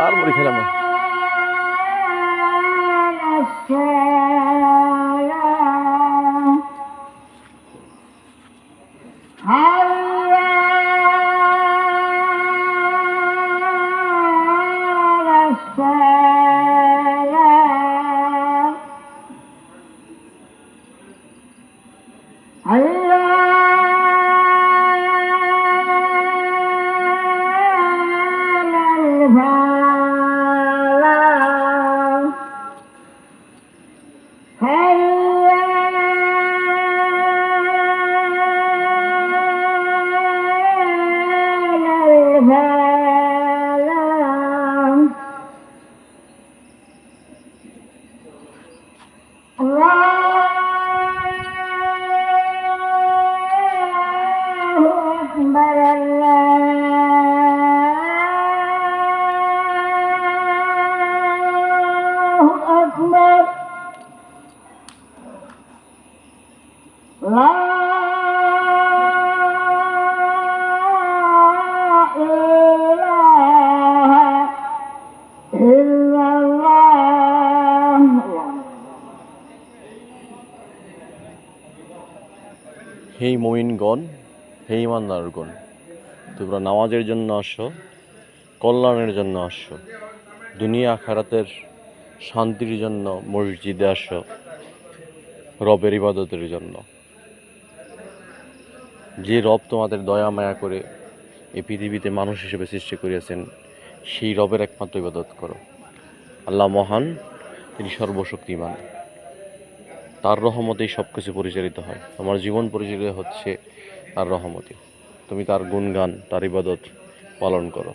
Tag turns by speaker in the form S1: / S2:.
S1: আর মুড়ি খেলাম না। হে মুমিনগণ, হে ইমানদারগণ, তোমরা নামাজের জন্য আসো, কল্যাণের জন্য আসো, দুনিয়া আখিরাতের শান্তির জন্য মসজিদে আসো, রবের ইবাদতের জন্য। যে রব তোমাদের দয়া মায়া করে এই পৃথিবীতে মানুষ হিসেবে সৃষ্টি করিয়াছেন, সেই রবের একমাত্র ইবাদত করো। আল্লাহ মহান, তিনি সর্বশক্তিমান, তার রহমতেই সব কিছু পরিচালিত হয়। তোমার জীবন পরিচালিত হচ্ছে তার রহমতে। তুমি তার গুণগান, তার ইবাদত পালন করো।